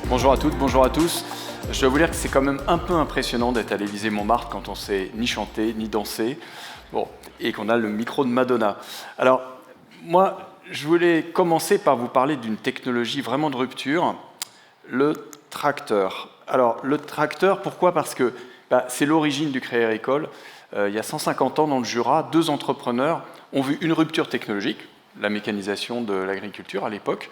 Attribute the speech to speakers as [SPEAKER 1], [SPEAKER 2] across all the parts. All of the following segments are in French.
[SPEAKER 1] Bonjour à toutes, bonjour à tous. Je dois vous dire que c'est quand même un peu impressionnant d'être à l'Élysée-Montmartre quand on sait ni chanter, ni danser, et qu'on a le micro de Madonna. Alors, moi, je voulais commencer par vous parler d'une technologie vraiment de rupture, le tracteur. Alors, le tracteur, pourquoi? Parce que c'est l'origine du Crédit Agricole. Il y a 150 ans, dans le Jura, deux entrepreneurs ont vu une rupture technologique, la mécanisation de l'agriculture à l'époque,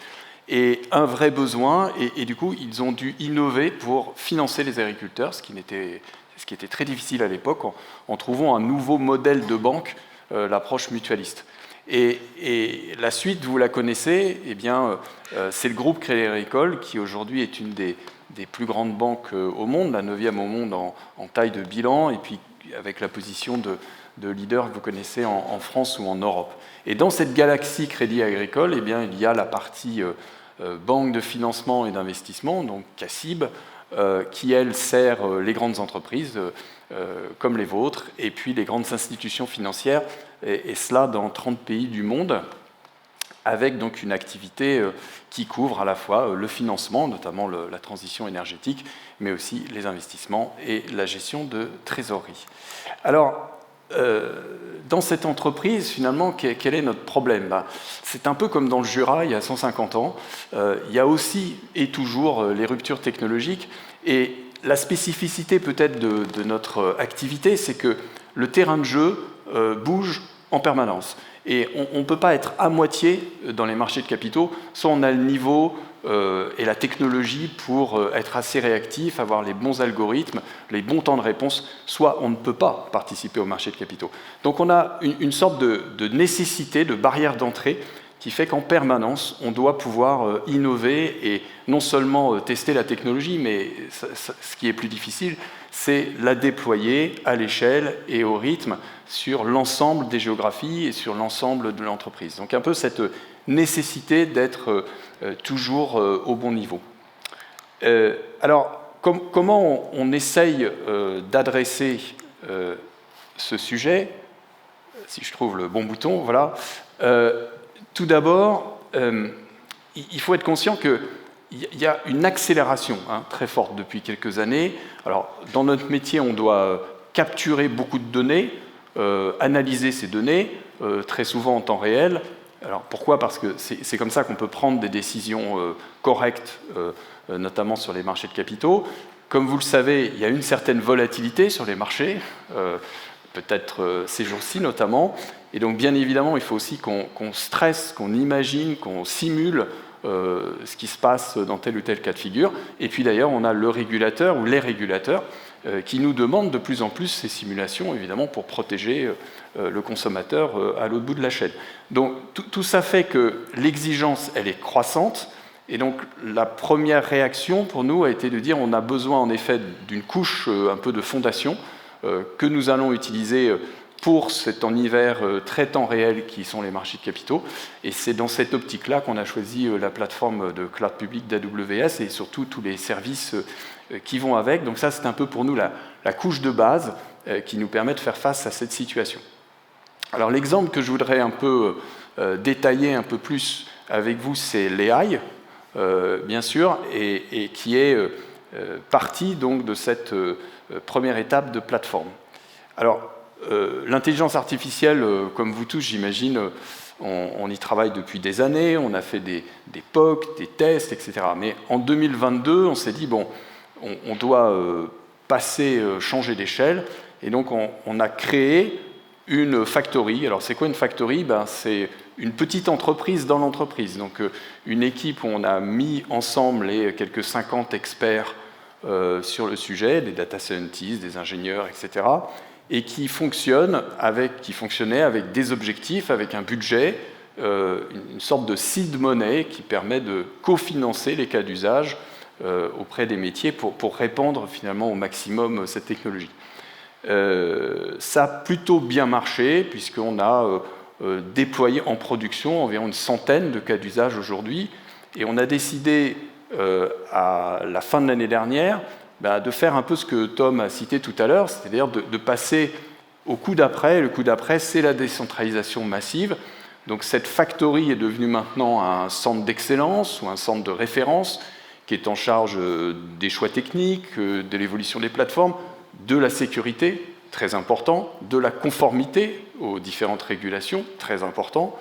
[SPEAKER 1] et un vrai besoin, et du coup, ils ont dû innover pour financer les agriculteurs, ce qui était très difficile à l'époque, en trouvant un nouveau modèle de banque, l'approche mutualiste. Et la suite, vous la connaissez, c'est le groupe Crédit Agricole, qui aujourd'hui est une des plus grandes banques au monde, la 9e au monde en taille de bilan, et puis avec la position de leader que vous connaissez en France ou en Europe. Et dans cette galaxie Crédit Agricole, il y a la partie banque de financement et d'investissement, donc CACIB, qui, elle, sert les grandes entreprises comme les vôtres, et puis les grandes institutions financières, et cela dans 30 pays du monde, avec donc une activité qui couvre à la fois le financement, notamment la transition énergétique, mais aussi les investissements et la gestion de trésorerie. Alors, dans cette entreprise, finalement, quel est notre problème? C'est un peu comme dans le Jura, il y a 150 ans. Il y a aussi et toujours les ruptures technologiques. Et la spécificité peut-être de notre activité, c'est que le terrain de jeu bouge en permanence. Et on ne peut pas être à moitié dans les marchés de capitaux, soit on a le niveau et la technologie pour être assez réactif, avoir les bons algorithmes, les bons temps de réponse, soit on ne peut pas participer au marché de capitaux. Donc on a une sorte de nécessité, de barrière d'entrée, qui fait qu'en permanence, on doit pouvoir innover et non seulement tester la technologie, mais ce qui est plus difficile, c'est la déployer à l'échelle et au rythme sur l'ensemble des géographies et sur l'ensemble de l'entreprise. Donc un peu cette nécessité d'être toujours au bon niveau. Alors, comment on essaye d'adresser ce sujet? Si je trouve le bon bouton, voilà. Tout d'abord, il faut être conscient qu'il y a une accélération très forte depuis quelques années. Alors, dans notre métier, on doit capturer beaucoup de données, analyser ces données, très souvent en temps réel. Alors, pourquoi? Parce que c'est comme ça qu'on peut prendre des décisions correctes, notamment sur les marchés de capitaux. Comme vous le savez, il y a une certaine volatilité sur les marchés, peut-être ces jours-ci notamment. Et donc, bien évidemment, il faut aussi qu'on stresse, qu'on imagine, qu'on simule ce qui se passe dans tel ou tel cas de figure. Et puis d'ailleurs, on a le régulateur ou les régulateurs qui nous demandent de plus en plus ces simulations, évidemment, pour protéger le consommateur à l'autre bout de la chaîne. Donc, tout ça fait que l'exigence, elle est croissante. Et donc, la première réaction pour nous a été de dire on a besoin, en effet, d'une couche un peu de fondation que nous allons utiliser pour cet univers très temps réel qui sont les marchés de capitaux. Et c'est dans cette optique-là qu'on a choisi la plateforme de cloud public d'AWS et surtout tous les services qui vont avec. Donc ça, c'est un peu pour nous la couche de base qui nous permet de faire face à cette situation. Alors l'exemple que je voudrais un peu détailler un peu plus avec vous, c'est l'AI, bien sûr, et qui est partie donc de cette première étape de plateforme. Alors, l'intelligence artificielle, comme vous tous, j'imagine, on y travaille depuis des années, on a fait des POC, des tests, etc. Mais en 2022, on s'est dit, bon, on doit changer d'échelle, et donc on a créé une factory. Alors, c'est quoi une factory? C'est une petite entreprise dans l'entreprise. Donc, une équipe où on a mis ensemble les quelques 50 experts sur le sujet, des data scientists, des ingénieurs, etc., et qui fonctionnait avec des objectifs, avec un budget, une sorte de seed money qui permet de cofinancer les cas d'usage auprès des métiers pour répandre finalement au maximum cette technologie. Ça a plutôt bien marché puisqu'on a déployé en production environ une centaine de cas d'usage aujourd'hui, et on a décidé à la fin de l'année dernière de faire un peu ce que Tom a cité tout à l'heure, c'est-à-dire de passer au coup d'après. Le coup d'après, c'est la décentralisation massive. Donc cette factory est devenue maintenant un centre d'excellence ou un centre de référence qui est en charge des choix techniques, de l'évolution des plateformes, de la sécurité, très important, de la conformité aux différentes régulations, très important,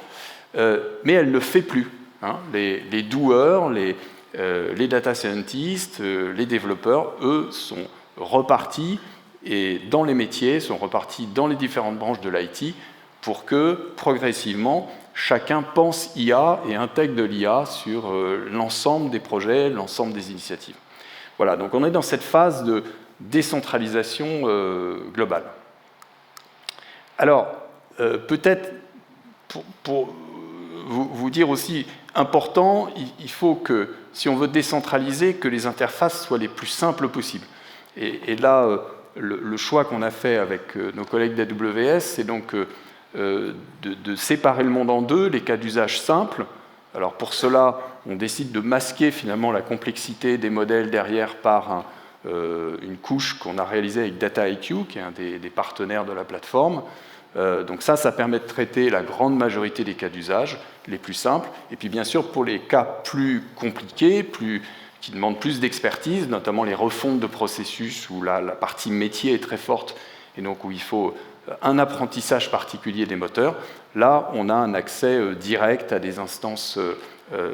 [SPEAKER 1] mais elle ne fait plus. Hein. Les doueurs, les data scientists, les développeurs, eux, sont repartis et dans les métiers, sont repartis dans les différentes branches de l'IT pour que, progressivement, chacun pense IA et intègre de l'IA sur l'ensemble des projets, l'ensemble des initiatives. Voilà, donc on est dans cette phase de décentralisation globale. Alors, peut-être pour vous dire aussi, important, il faut que, si on veut décentraliser, que les interfaces soient les plus simples possibles. Et là, le choix qu'on a fait avec nos collègues d'AWS, c'est donc de séparer le monde en deux, les cas d'usage simples. Alors pour cela, on décide de masquer finalement la complexité des modèles derrière par une couche qu'on a réalisée avec DataIQ, qui est un des partenaires de la plateforme. Donc ça permet de traiter la grande majorité des cas d'usage, les plus simples. Et puis bien sûr, pour les cas plus compliqués, qui demandent plus d'expertise, notamment les refontes de processus où la partie métier est très forte et donc où il faut un apprentissage particulier des moteurs, là, on a un accès direct à des instances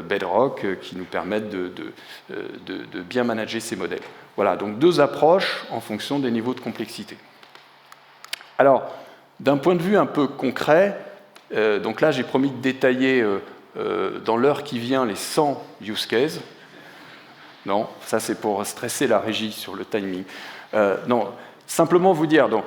[SPEAKER 1] Bedrock qui nous permettent de bien manager ces modèles. Voilà, donc deux approches en fonction des niveaux de complexité. Alors, d'un point de vue un peu concret, donc là, j'ai promis de détailler dans l'heure qui vient les 100 use cases. Non, ça c'est pour stresser la régie sur le timing. Non, simplement vous dire, donc,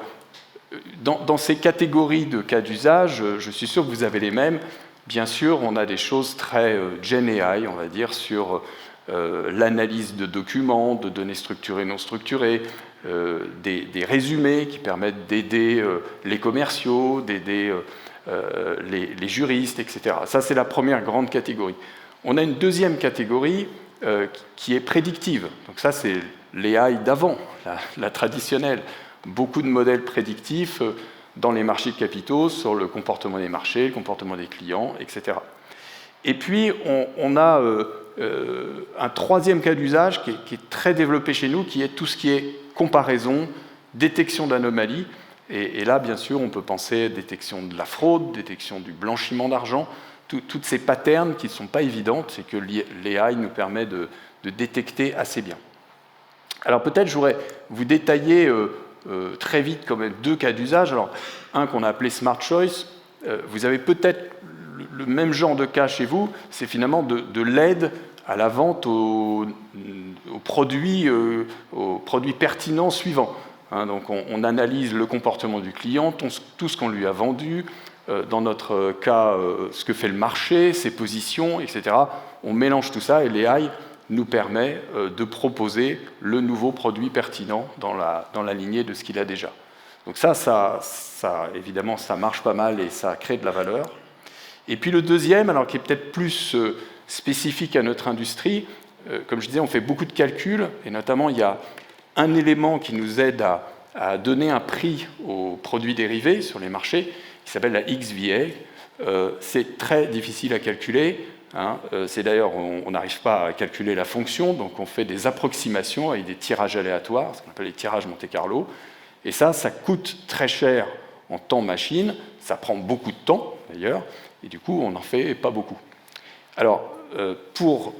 [SPEAKER 1] dans ces catégories de cas d'usage, je suis sûr que vous avez les mêmes. Bien sûr, on a des choses très Gen AI, on va dire, sur l'analyse de documents, de données structurées et non structurées, des résumés qui permettent d'aider les commerciaux, d'aider les juristes, etc. Ça, c'est la première grande catégorie. On a une deuxième catégorie qui est prédictive. Donc ça, c'est l'AI d'avant, la traditionnelle. Beaucoup de modèles prédictifs dans les marchés de capitaux sur le comportement des marchés, le comportement des clients, etc. Et puis, on a un troisième cas d'usage qui est très développé chez nous, qui est tout ce qui est comparaison, détection d'anomalies. Et là, bien sûr, on peut penser à détection de la fraude, détection du blanchiment d'argent, toutes ces patterns qui ne sont pas évidentes et que l'AI nous permet de détecter assez bien. Alors peut-être je voudrais vous détailler très vite quand même deux cas d'usage. Alors un qu'on a appelé Smart Choice, vous avez peut-être le même genre de cas chez vous, c'est finalement de l'aide à la vente aux produits pertinents suivants. Hein, donc on analyse le comportement du client, tout ce qu'on lui a vendu, dans notre cas, ce que fait le marché, ses positions, etc. On mélange tout ça et l'AI nous permet de proposer le nouveau produit pertinent dans la lignée de ce qu'il a déjà. Donc ça, évidemment, ça marche pas mal et ça crée de la valeur. Et puis le deuxième, alors qui est peut-être plus spécifique à notre industrie, comme je disais, on fait beaucoup de calculs, et notamment il y a un élément qui nous aide à donner un prix aux produits dérivés sur les marchés, qui s'appelle la XVA. C'est très difficile à calculer. Hein. C'est d'ailleurs, on n'arrive pas à calculer la fonction, donc on fait des approximations avec des tirages aléatoires, ce qu'on appelle les tirages Monte-Carlo. Et ça coûte très cher en temps machine, ça prend beaucoup de temps d'ailleurs, et du coup on n'en fait pas beaucoup. Alors, pour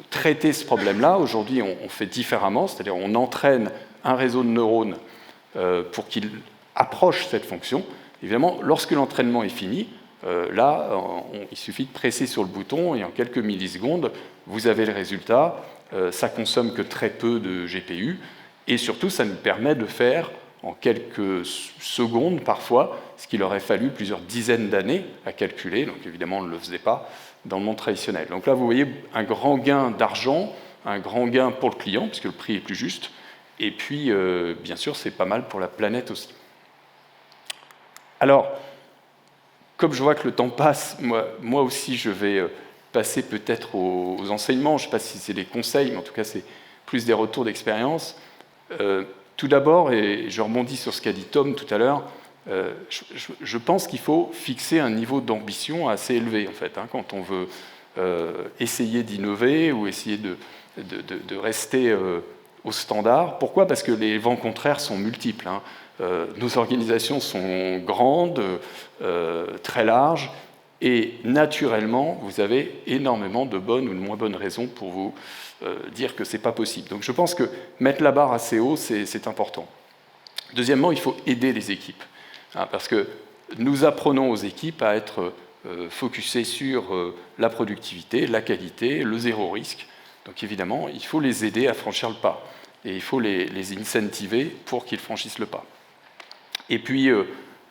[SPEAKER 1] traiter ce problème-là, aujourd'hui on fait différemment, c'est-à-dire on entraîne un réseau de neurones pour qu'il approche cette fonction. Évidemment, lorsque l'entraînement est fini, il suffit de presser sur le bouton et en quelques millisecondes, vous avez le résultat. Ça consomme que très peu de GPU et surtout, ça nous permet de faire en quelques secondes parfois ce qu'il aurait fallu plusieurs dizaines d'années à calculer. Donc évidemment, on ne le faisait pas dans le monde traditionnel. Donc là, vous voyez un grand gain d'argent, un grand gain pour le client puisque le prix est plus juste. Et puis, bien sûr, c'est pas mal pour la planète aussi. Alors, comme je vois que le temps passe, moi aussi je vais passer peut-être aux enseignements. Je ne sais pas si c'est des conseils, mais en tout cas c'est plus des retours d'expérience. Tout d'abord, et je rebondis sur ce qu'a dit Tom tout à l'heure, je pense qu'il faut fixer un niveau d'ambition assez élevé en fait, hein, quand on veut essayer d'innover ou essayer de rester au standard. Pourquoi? Parce que les vents contraires sont multiples. Hein. Nos organisations sont grandes, très larges, et naturellement, vous avez énormément de bonnes ou de moins bonnes raisons pour vous dire que ce n'est pas possible. Donc je pense que mettre la barre assez haut, c'est important. Deuxièmement, il faut aider les équipes, hein, parce que nous apprenons aux équipes à être focusées sur la productivité, la qualité, le zéro risque. Donc évidemment, il faut les aider à franchir le pas, et il faut les incentiver pour qu'ils franchissent le pas. Et puis,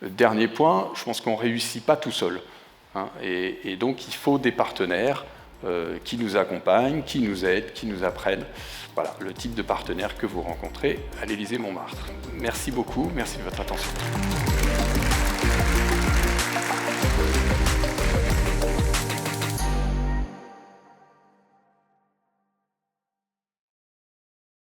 [SPEAKER 1] dernier point, je pense qu'on ne réussit pas tout seul. Hein, et donc, il faut des partenaires qui nous accompagnent, qui nous aident, qui nous apprennent. Voilà, le type de partenaire que vous rencontrez à l'Élysée-Montmartre. Merci beaucoup, merci de votre attention.